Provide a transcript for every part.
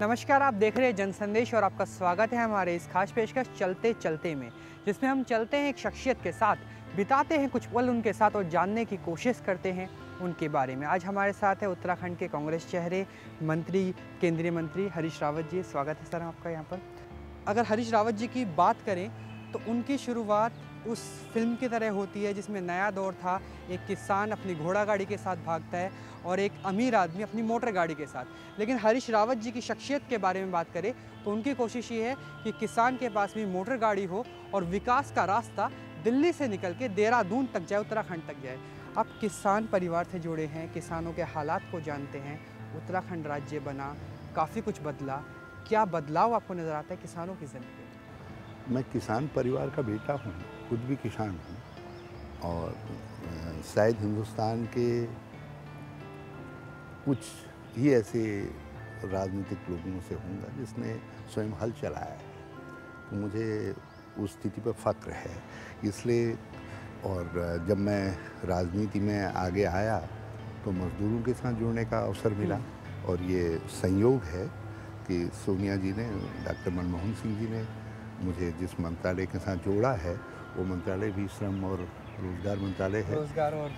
नमस्कार, आप देख रहे हैं जनसंदेश और आपका स्वागत है हमारे इस खास पेशकश चलते चलते में, जिसमें हम चलते हैं एक शख्सियत के साथ, बिताते हैं कुछ पल उनके साथ और जानने की कोशिश करते हैं उनके बारे में। आज हमारे साथ है उत्तराखंड के कांग्रेस चेहरे, मंत्री, केंद्रीय मंत्री हरीश रावत जी। स्वागत है सर आपका यहाँ पर। अगर हरीश रावत जी की बात करें तो उनकी शुरुआत उस फिल्म की तरह होती है जिसमें नया दौर था, एक किसान अपनी घोड़ा गाड़ी के साथ भागता है और एक अमीर आदमी अपनी मोटर गाड़ी के साथ। लेकिन हरीश रावत जी की शख्सियत के बारे में बात करें तो उनकी कोशिश ये है कि किसान के पास भी मोटर गाड़ी हो और विकास का रास्ता दिल्ली से निकल के देहरादून तक जाए, उत्तराखंड तक जाए। आप किसान परिवार से जुड़े हैं, किसानों के हालात को जानते हैं। उत्तराखंड राज्य बना, काफ़ी कुछ बदला, क्या बदलाव आपको नज़र आता है किसानों की ज़िंदगी में? मैं किसान परिवार का बेटा हूँ, खुद भी किसान हूँ और शायद हिंदुस्तान के कुछ ही ऐसे राजनीतिक लोगों से हूँगा जिसने स्वयं हल चलाया है, तो मुझे उस स्थिति पर फ़ख्र है। इसलिए और जब मैं राजनीति में आगे आया तो मज़दूरों के साथ जुड़ने का अवसर मिला और ये संयोग है कि सोनिया जी ने, डॉक्टर मनमोहन सिंह जी ने मुझे जिस मंत्रालय के साथ जोड़ा है वो मंत्रालय भी श्रम और रोज़गार मंत्रालय है। रोज़गार और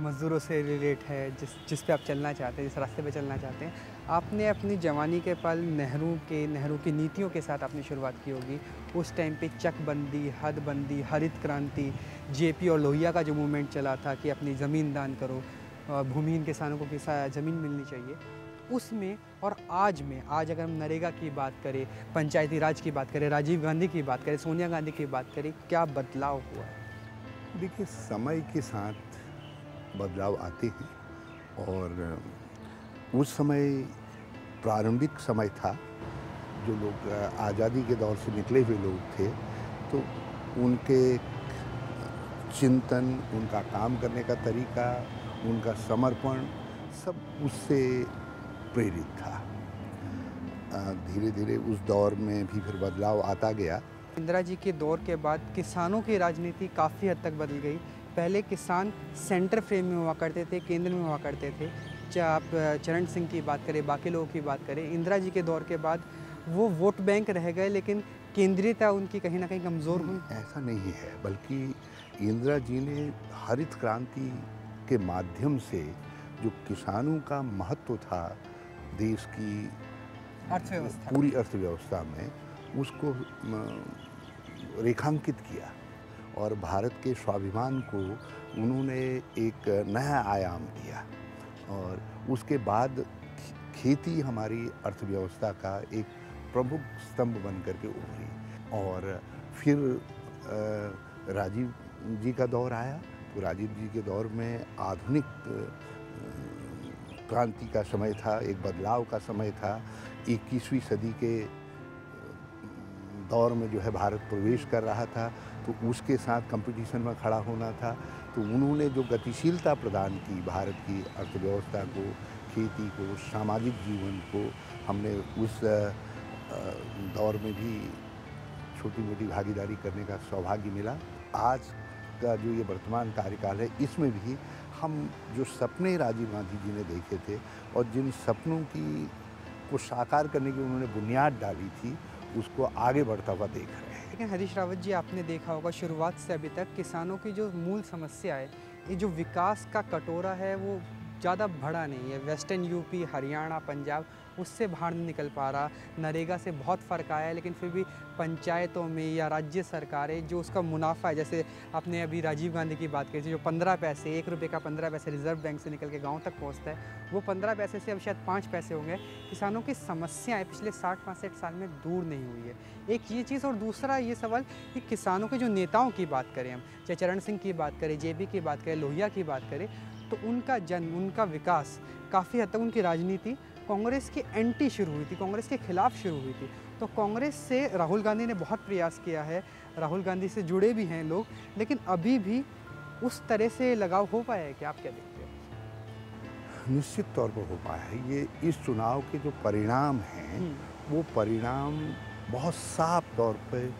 मज़दूरों से रिलेट है, जिस पे आप चलना चाहते हैं, जिस रास्ते पे चलना चाहते हैं। आपने अपनी जवानी के पल नेहरू की नीतियों के साथ आपने शुरुआत की होगी। उस टाइम पे चकबंदी, हदबंदी, हरित क्रांति, जेपी और लोहिया का जो मूवमेंट चला था कि अपनी ज़मीन दान करो, भूमिहीन किसानों को ज़मीन मिलनी चाहिए, उसमें और आज में, आज अगर हम नरेगा की बात करें, पंचायती राज की बात करें, राजीव गांधी की बात करें, सोनिया गांधी की बात करें, क्या बदलाव हुआ है? देखिए, समय के साथ बदलाव आते हैं और उस समय प्रारंभिक समय था, जो लोग आज़ादी के दौर से निकले हुए लोग थे, तो उनके चिंतन, उनका काम करने का तरीका, उनका समर्पण सब उससे प्रेरित था। धीरे धीरे उस दौर में भी फिर बदलाव आता गया। इंदिरा जी के दौर के बाद किसानों की राजनीति काफ़ी हद तक बदल गई। पहले किसान सेंटर फ्रेम में हुआ करते थे, केंद्र में हुआ करते थे। चाहे आप चरण सिंह की बात करें, बाकी लोगों की बात करें, इंदिरा जी के दौर के बाद वो वोट बैंक रह गए, लेकिन केंद्रीयता उनकी कहीं ना कहीं कमज़ोर हुई। ऐसा नहीं है, बल्कि इंदिरा जी ने हरित क्रांति के माध्यम से जो किसानों का महत्व था देश की अर्थव्यवस्था, पूरी अर्थव्यवस्था में, उसको रेखांकित किया और भारत के स्वाभिमान को उन्होंने एक नया आयाम दिया। और उसके बाद खेती हमारी अर्थव्यवस्था का एक प्रमुख स्तंभ बन करके उभरी। और फिर राजीव जी का दौर आया, तो राजीव जी के दौर में आधुनिक क्रांति का समय था, एक बदलाव का समय था। 21वीं सदी के दौर में जो है भारत प्रवेश कर रहा था, तो उसके साथ कंपटीशन में खड़ा होना था। तो उन्होंने जो गतिशीलता प्रदान की भारत की अर्थव्यवस्था को, खेती को, सामाजिक जीवन को, हमने उस दौर में भी छोटी मोटी भागीदारी करने का सौभाग्य मिला। आज का जो ये वर्तमान कार्यकाल है, इसमें भी हम जो सपने राजीव गांधी जी ने देखे थे और जिन सपनों को साकार करने की उन्होंने बुनियाद डाली थी, उसको आगे बढ़ता हुआ देख रहे हैं। लेकिन हरीश रावत जी, आपने देखा होगा शुरुआत से अभी तक किसानों की जो मूल समस्या है, ये जो विकास का कटोरा है वो ज़्यादा बड़ा नहीं है। वेस्टर्न यूपी, हरियाणा, पंजाब उससे बाहर नहीं निकल पा रहा। नरेगा से बहुत फ़र्क आया है, लेकिन फिर भी पंचायतों में या राज्य सरकारें जो उसका मुनाफा है, जैसे आपने अभी राजीव गांधी की बात की थी, जो 15 पैसे, 1 रुपये का 15 पैसे रिजर्व बैंक से निकल के गाँव तक पहुँचता है, वो 15 पैसे से अब शायद 5 पैसे होंगे। किसानों की समस्याएँ पिछले 60-65 साल में दूर नहीं हुई है। एक ये चीज़, और दूसरा ये सवाल कि किसानों के जो नेताओं की बात करें हम, चाहे चरण सिंह की बात करें, जेपी की बात करें, लोहिया की बात करें, तो उनका जन्म, उनका विकास काफ़ी हद तक, उनकी राजनीति कांग्रेस के एंटी शुरू हुई थी, कांग्रेस के खिलाफ शुरू हुई थी। तो कांग्रेस से राहुल गांधी ने बहुत प्रयास किया है, राहुल गांधी से जुड़े भी हैं लोग, लेकिन अभी भी उस तरह से लगाव हो पाया है कि आप क्या देखते हैं? निश्चित तौर पर हो पाया है। ये इस चुनाव के जो परिणाम हैं, वो परिणाम बहुत साफ तौर पर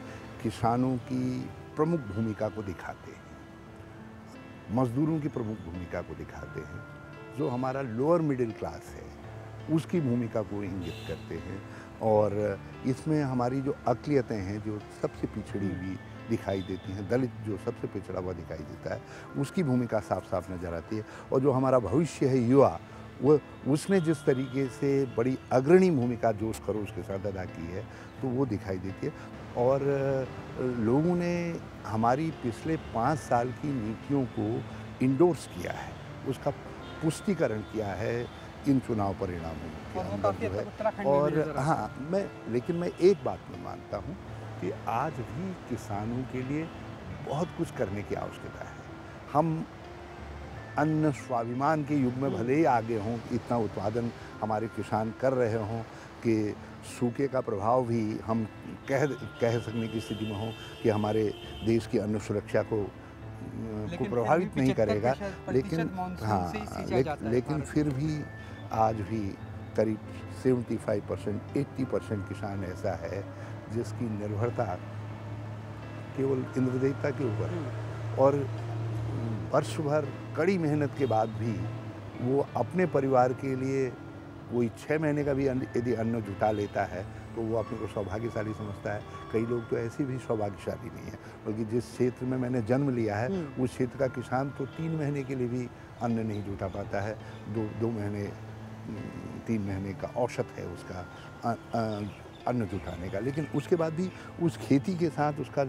किसानों की प्रमुख भूमिका को दिखाते हैं, मज़दूरों की प्रमुख भूमिका को दिखाते हैं। जो हमारा लोअर मिडिल क्लास है, उसकी भूमिका को इंगित करते हैं। और इसमें हमारी जो अक़लियतें हैं, जो सबसे पिछड़ी हुई दिखाई देती हैं, दलित जो सबसे पिछड़ा हुआ दिखाई देता है, उसकी भूमिका साफ साफ नज़र आती है। और जो हमारा भविष्य है युवा, वो उसने जिस तरीके से बड़ी अग्रणी भूमिका जोश खरोश के साथ अदा की है, तो वो दिखाई देती है। और लोगों ने हमारी पिछले 5 साल की नीतियों को इंडोर्स किया है, उसका पुष्टिकरण किया है इन चुनाव परिणामों के अंदर जो है। और हाँ, मैं एक बात में मानता हूँ कि आज भी किसानों के लिए बहुत कुछ करने की आवश्यकता है। हम अन्न स्वाभिमान के युग में भले ही आगे हों, इतना उत्पादन हमारे किसान कर रहे हों कि सूखे का प्रभाव भी हम कह सकने की स्थिति में हो कि हमारे देश की अन्न सुरक्षा को प्रभावित नहीं करेगा, लेकिन हाँ, लेकिन फिर भी आज भी करीब 75% 80% किसान ऐसा है जिसकी निर्भरता केवल इंद्र देवता के ऊपर है। और वर्ष भर कड़ी मेहनत के बाद भी वो अपने परिवार के लिए कोई 6 महीने का भी यदि अन्न जुटा लेता है तो वो अपने को सौभाग्यशाली समझता है। कई लोग तो ऐसे भी सौभाग्यशाली नहीं है, बल्कि जिस क्षेत्र में मैंने जन्म लिया है उस क्षेत्र का किसान तो 3 महीने के लिए भी अन्न नहीं जुटा पाता है। 2 महीने 3 महीने का औसत है उसका अन्न जुटाने का, लेकिन उसके बाद भी उस खेती के साथ उसका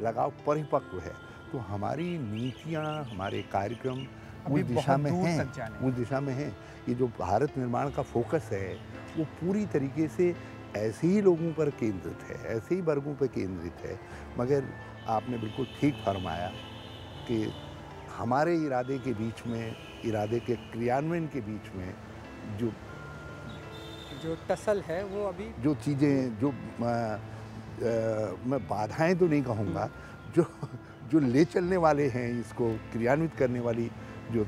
लगाव परिपक्व है। तो हमारी नीतियाँ, हमारे कार्यक्रम उस दिशा में हैं। ये जो भारत निर्माण का फोकस है वो पूरी तरीके से ऐसे ही लोगों पर केंद्रित है, ऐसे ही वर्गों पर केंद्रित है। मगर आपने बिल्कुल ठीक फरमाया कि हमारे इरादे के बीच में, इरादे के क्रियान्वयन के बीच में जो टसल है वो अभी जो चीज़ें, जो मैं बाधाएं तो नहीं कहूँगा, जो ले चलने वाले हैं, इसको क्रियान्वित करने वाली जो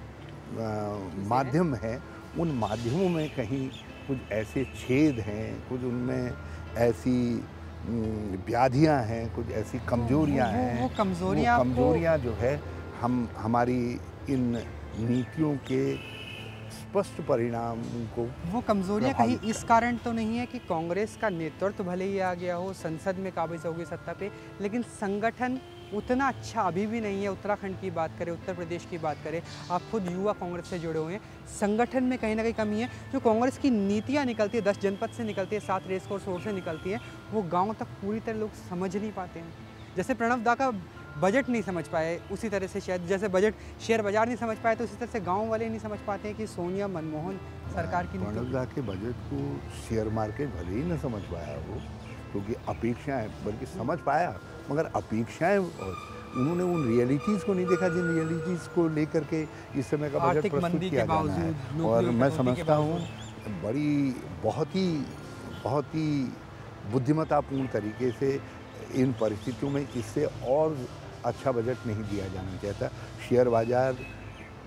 माध्यम है, उन माध्यमों में कहीं कुछ ऐसे छेद हैं, कुछ उनमें ऐसी व्याधियां हैं, कुछ ऐसी कमजोरियां हैं। वो कमजोरियां जो है हमारी इन नीतियों के स्पष्ट परिणाम को, वो कमजोरियां कहीं इस कारण तो नहीं है कि कांग्रेस का नेतृत्व भले ही आ गया हो, संसद में काबिज होगी सत्ता पे, लेकिन संगठन उतना अच्छा अभी भी नहीं है। उत्तराखंड की बात करें, उत्तर प्रदेश की बात करें, आप खुद युवा कांग्रेस से जुड़े हुए हैं, संगठन में कहीं ना कहीं कमी है। जो कांग्रेस की नीतियां निकलती है, 10 जनपद से निकलती है, 7 रेस कोर्स रोड से निकलती है, वो गांव तक पूरी तरह लोग समझ नहीं पाते हैं। जैसे प्रणव दा का बजट नहीं समझ पाए, उसी तरह से शायद जैसे बजट शेयर बाजार नहीं समझ पाए, तो उसी तरह से गाँव वाले नहीं समझ पाते हैं कि सोनिया मनमोहन सरकार की प्रणव दा के बजट को शेयर मार्केट भले ही न समझ पाया वो, क्योंकि अपेक्षाएं, बल्कि समझ पाया मगर अपेक्षाएं, उन्होंने उन रियलिटीज़ को नहीं देखा जिन रियलिटीज़ को लेकर के इस समय का बजट प्रस्तुत किया जाना है। और मैं समझता हूँ बहुत ही बुद्धिमत्तापूर्ण तरीके से इन परिस्थितियों में इससे और अच्छा बजट नहीं दिया जाना चाहता। शेयर बाजार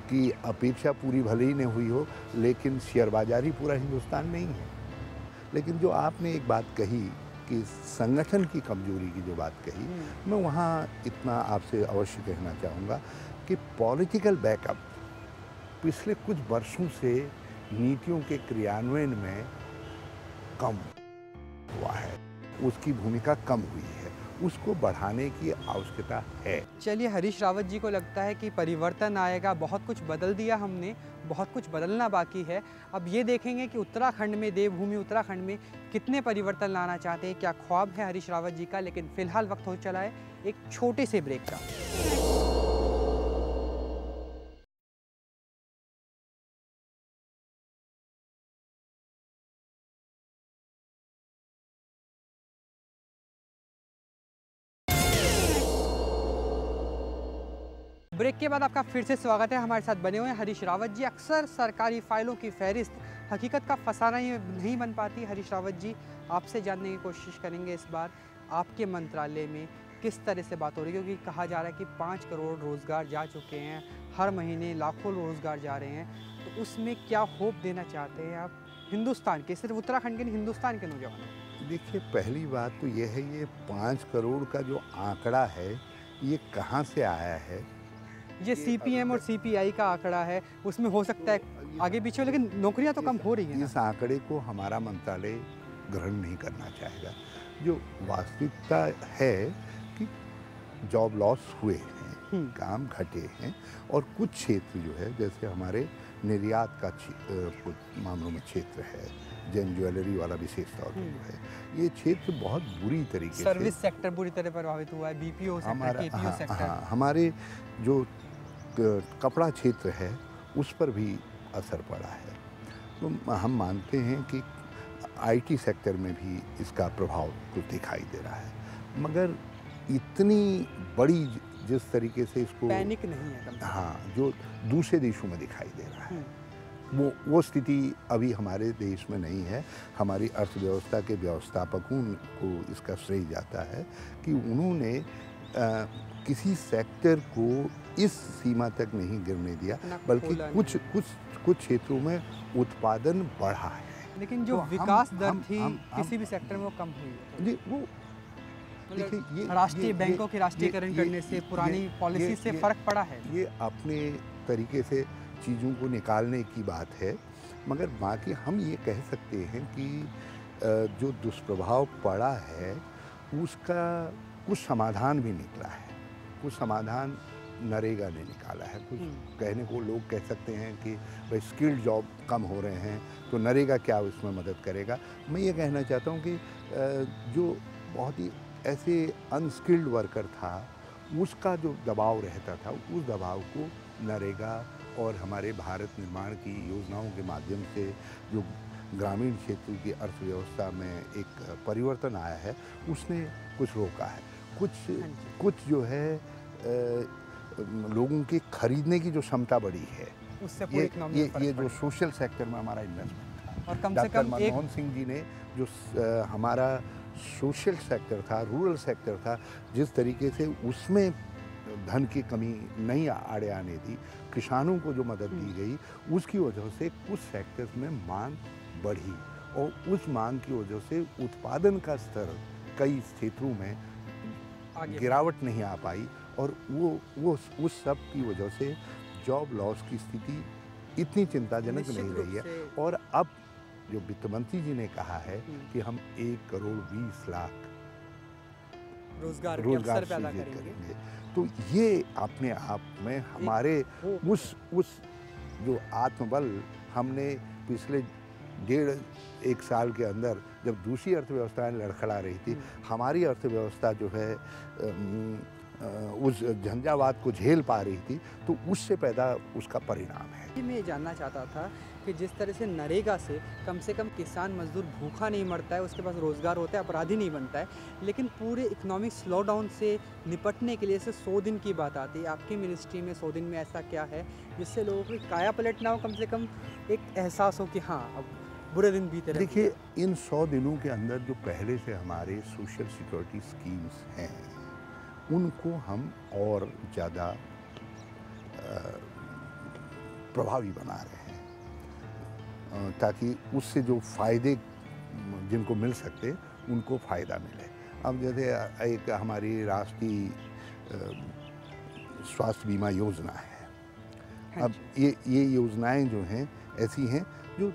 की अपेक्षा पूरी भले ही नहीं हुई हो, लेकिन शेयर बाजार ही पूरा हिंदुस्तान नहीं है। लेकिन जो आपने एक बात कही कि संगठन की कमजोरी की जो बात कही, मैं वहाँ इतना आपसे अवश्य कहना चाहूँगा कि पॉलिटिकल बैकअप पिछले कुछ वर्षों से नीतियों के क्रियान्वयन में कम हुआ है, उसकी भूमिका कम हुई है, उसको बढ़ाने की आवश्यकता है। चलिए, हरीश रावत जी को लगता है कि परिवर्तन आएगा, बहुत कुछ बदल दिया हमने, बहुत कुछ बदलना बाकी है। अब ये देखेंगे कि उत्तराखंड में, देवभूमि उत्तराखंड में कितने परिवर्तन लाना चाहते हैं, क्या ख्वाब है हरीश रावत जी का। लेकिन फिलहाल वक्त हो चला है एक छोटे से ब्रेक का। ब्रेक के बाद आपका फिर से स्वागत है। हमारे साथ बने हुए हैं हरीश रावत जी। अक्सर सरकारी फाइलों की फहरिस्त हकीकत का फसाना ही नहीं बन पाती। हरीश रावत जी, आपसे जानने की कोशिश करेंगे इस बार आपके मंत्रालय में किस तरह से बात हो रही है, क्योंकि कहा जा रहा है कि 5 करोड़ रोज़गार जा चुके हैं, हर महीने लाखों रोज़गार जा रहे हैं, तो उसमें क्या होप देना चाहते हैं आप हिंदुस्तान के, सिर्फ उत्तराखंड के नहीं, हिंदुस्तान के नौजवानों को? देखिए, पहली बात तो ये है, ये 5 करोड़ का जो आंकड़ा है ये कहाँ से आया है ये सीपीएम और सीपीआई का आंकड़ा है, उसमें हो सकता है आगे पीछे हो, लेकिन नौकरियां तो कम हो रही हैं इस आंकड़े को हमारा मंत्रालय ग्रहण नहीं करना चाहेगा। जो वास्तविकता है कि जॉब लॉस हुए हैं, काम घटे हैं, और कुछ क्षेत्र जो है, जैसे हमारे निर्यात का कुछ मामलों में क्षेत्र है, जेम ज्वेलरी वाला विशेष तौर पर जो है, ये क्षेत्र बहुत बुरी तरीके से, सर्विस सेक्टर बुरी तरह प्रभावित हुआ है, बीपीओ सेक्टर, केपीओ सेक्टर। हमारे जो कपड़ा क्षेत्र है उस पर भी असर पड़ा है। तो हम मानते हैं कि आईटी सेक्टर में भी इसका प्रभाव कुछ दिखाई दे रहा है, मगर इतनी बड़ी जिस तरीके से इसको पैनिक नहीं है कम से कम। हाँ, जो दूसरे देशों में दिखाई दे रहा है, वो स्थिति अभी हमारे देश में नहीं है। हमारी अर्थव्यवस्था के व्यवस्थापकों को इसका श्रेय जाता है कि उन्होंने किसी सेक्टर को इस सीमा तक नहीं गिरने दिया, बल्कि कुछ क्षेत्रों में उत्पादन बढ़ा है। लेकिन जो विकास दर थी किसी भी सेक्टर में वो कम हुई है। जी, वो देखिए, राष्ट्रीय बैंकों के राष्ट्रीयकरण करने से, पुरानी पॉलिसी से फर्क पड़ा है। ये अपने तरीके से चीज़ों को निकालने की बात है, मगर बाकी हम ये कह सकते हैं कि जो दुष्प्रभाव पड़ा है उसका कुछ समाधान भी निकला है। कुछ समाधान नरेगा ने निकाला है। कुछ कहने को लोग कह सकते हैं कि भाई स्किल्ड जॉब कम हो रहे हैं तो नरेगा क्या उसमें मदद करेगा। मैं ये कहना चाहता हूँ कि जो बहुत ही ऐसे अनस्किल्ड वर्कर था उसका जो दबाव रहता था, उस दबाव को नरेगा और हमारे भारत निर्माण की योजनाओं के माध्यम से जो ग्रामीण क्षेत्र की अर्थव्यवस्था में एक परिवर्तन आया है, उसने कुछ रोका है। कुछ जो है लोगों की खरीदने की जो क्षमता बढ़ी है, उससे ये जो सोशल सेक्टर में हमारा इन्वेस्टमेंट था, और कम से डॉक्टर कम मनमोहन सिंह जी ने जो हमारा सोशल सेक्टर था, रूरल सेक्टर था, जिस तरीके से उसमें धन की कमी नहीं आड़े आने दी, किसानों को जो मदद दी गई, उसकी वजह से कुछ सेक्टर्स में मांग बढ़ी और उस मांग की वजह से उत्पादन का स्तर कई क्षेत्रों में गिरावट नहीं आ पाई और वो उस सब की वजह से जॉब लॉस की स्थिति इतनी चिंताजनक नहीं रही है। और अब जो वित्त मंत्री जी ने कहा है कि हम 1,20,00,000 रोजगार पैदा करेंगे, तो ये अपने आप में हमारे उस जो आत्मबल हमने पिछले 1.5 साल के अंदर जब दूसरी अर्थव्यवस्थाएं लड़खड़ा रही थी, हमारी अर्थव्यवस्था जो है उस झंझावात को झेल पा रही थी, तो उससे पैदा उसका परिणाम है। मैं जानना चाहता था कि जिस तरह से नरेगा से कम किसान मजदूर भूखा नहीं मरता है, उसके पास रोज़गार होता है, अपराधी नहीं बनता है, लेकिन पूरे इकोनॉमिक स्लोडाउन से निपटने के लिए 100 दिन की बात आती है। आपकी मिनिस्ट्री में 100 दिन में ऐसा क्या है जिससे लोगों की काया पलट ना हो, कम से कम एक एहसास हो कि हाँ अब बुरे दिन बीते रहे। देखिए, इन 100 दिनों के अंदर जो पहले से हमारे सोशल सिक्योरिटी स्कीम्स हैं, उनको हम और ज़्यादा प्रभावी बना रहे हैं ताकि उससे जो फ़ायदे जिनको मिल सकते उनको फ़ायदा मिले। अब जैसे एक हमारी राष्ट्रीय स्वास्थ्य बीमा योजना है। अब ये योजनाएं जो हैं ऐसी हैं जो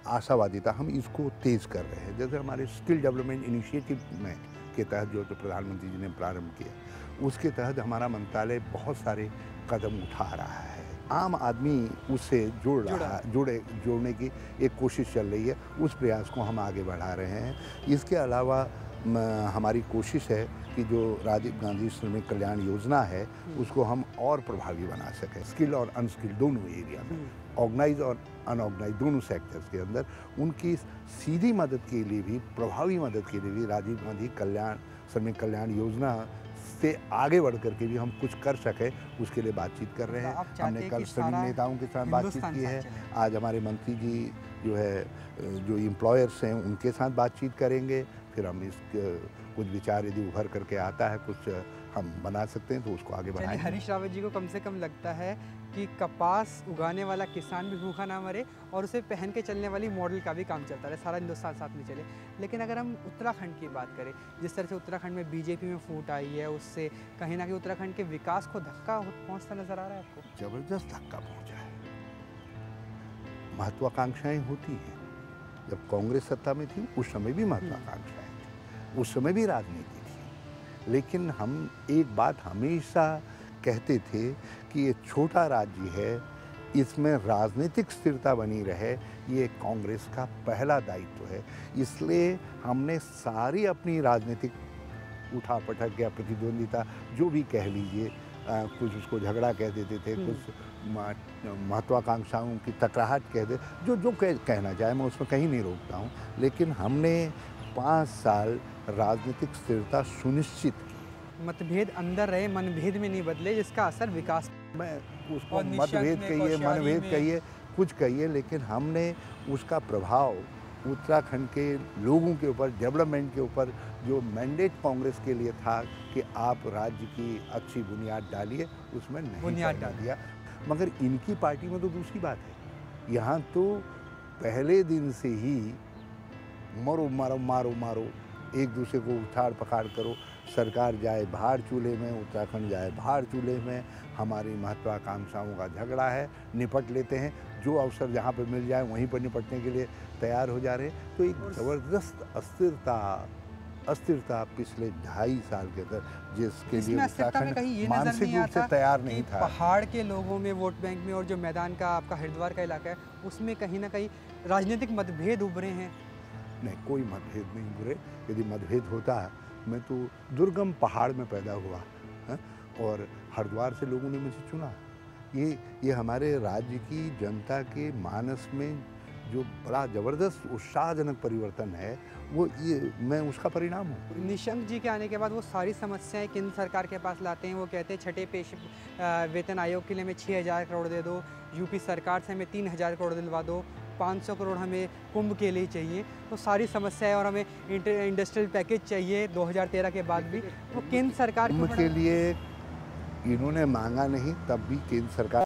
आशावादिता, हम इसको तेज़ कर रहे हैं। जैसे हमारे स्किल डेवलपमेंट इनिशिएटिव में के तहत जो प्रधानमंत्री जी ने प्रारंभ किया, उसके तहत हमारा मंत्रालय बहुत सारे कदम उठा रहा है। आम आदमी उससे जोड़ने की एक कोशिश चल रही है, उस प्रयास को हम आगे बढ़ा रहे हैं। इसके अलावा हमारी कोशिश है कि जो राजीव गांधी श्रमिक कल्याण योजना है उसको हम और प्रभावी बना सकें, स्किल और अनस्किल दोनों एरिया में, ऑर्गेनाइज और अनऑर्गेनाइज दोनों सेक्टर्स के अंदर उनकी सीधी मदद के लिए भी, प्रभावी मदद के लिए भी राजीव गांधी श्रमिक कल्याण योजना से आगे बढ़ करके भी हम कुछ कर सकें, उसके लिए बातचीत कर रहे हैं। हमने कल श्रमिक नेताओं के साथ बातचीत की है, आज हमारे मंत्री जी जो है जो एम्प्लॉयर्स हैं उनके साथ बातचीत करेंगे, फिर हम कुछ विचार यदि उभर करके आता है, कुछ हम बना सकते हैं तो उसको आगे चलिए, बढ़ाएं। हरीश रावत जी को कम से कम लगता है कि कपास उगाने वाला किसान भी भूखा ना मरे और उसे पहन के चलने वाली मॉडल का भी काम चलता रहे, सारा हिंदुस्तान साथ में चले। लेकिन अगर हम उत्तराखंड की बात करें, जिस तरह से उत्तराखंड में बीजेपी में फूट आई है, उससे कहीं ना कहीं उत्तराखंड के विकास को धक्का पहुंचता नजर आ रहा है आपको? जबरदस्त धक्का पहुंचा है। महत्वाकांक्षाएं होती हैं, जब कांग्रेस सत्ता में थी उस समय भी महत्वाकांक्षाएं थी, उस समय भी राजनीति थी। लेकिन हम एक बात हमेशा कहते थे कि ये छोटा राज्य है, इसमें राजनीतिक स्थिरता बनी रहे, ये कांग्रेस का पहला दायित्व है। इसलिए हमने सारी अपनी राजनीतिक उठापटक या प्रतिद्वंदिता जो भी कह लीजिए, कुछ उसको झगड़ा कह देते थे, कुछ महत्वाकांक्षाओं की टकराहट कह दे, जो कहना चाहे मैं उसमें कहीं नहीं रोकता हूँ। लेकिन हमने 5 साल राजनीतिक स्थिरता सुनिश्चित की। मतभेद अंदर रहे, मनभेद में नहीं बदले, जिसका असर विकास। मैं उसको मतभेद कहिए, मनभेद कहिए, कुछ कहिए, लेकिन हमने उसका प्रभाव उत्तराखंड के लोगों के ऊपर, डेवलपमेंट के ऊपर, जो मैंडेट कांग्रेस के लिए था कि आप राज्य की अच्छी बुनियाद डालिए, उसमें नहीं बुनियाद डाल दिया। मगर इनकी पार्टी में तो दूसरी बात है, यहाँ तो पहले दिन से ही मरो मारो मारो मारो, एक दूसरे को उछाड़ पखाड़ करो, सरकार जाए भाड़ चूल्हे में, उत्तराखंड जाए भाड़ चूल्हे में, हमारी महत्वाकांक्षाओं का झगड़ा है, निपट लेते हैं, जो अवसर जहाँ पे मिल जाए वहीं पर निपटने के लिए तैयार हो जा रहे हैं। तो एक ज़बरदस्त अस्थिरता पिछले 2.5 साल के अंदर, जिसके लिए उत्तराखंड मानसिक रूप से तैयार नहीं था। पहाड़ के लोगों में, वोट बैंक में, और जो मैदान का आपका हरिद्वार का इलाका है, उसमें कहीं ना कहीं राजनीतिक मतभेद उभरे हैं। नहीं, कोई मतभेद नहीं उभरे। यदि मतभेद होता, मैं तो दुर्गम पहाड़ में पैदा हुआ है और हरिद्वार से लोगों ने मुझे चुना। ये हमारे राज्य की जनता के मानस में जो बड़ा ज़बरदस्त उत्साहजनक परिवर्तन है, वो ये मैं उसका परिणाम हूँ। निशंक जी के आने के बाद वो सारी समस्याएं केंद्र सरकार के पास लाते हैं। वो कहते हैं छठे वेतन आयोग के लिए हमें 6,000 करोड़ दे दो, यूपी सरकार से हमें 3,000 करोड़ दिलवा दो, 500 करोड़ हमें कुंभ के लिए चाहिए। तो सारी समस्याएं, और हमें इंडस्ट्रियल पैकेज चाहिए 2013 के बाद भी। तो केंद्र सरकार के लिए इन्होंने मांगा नहीं, तब भी केंद्र सरकार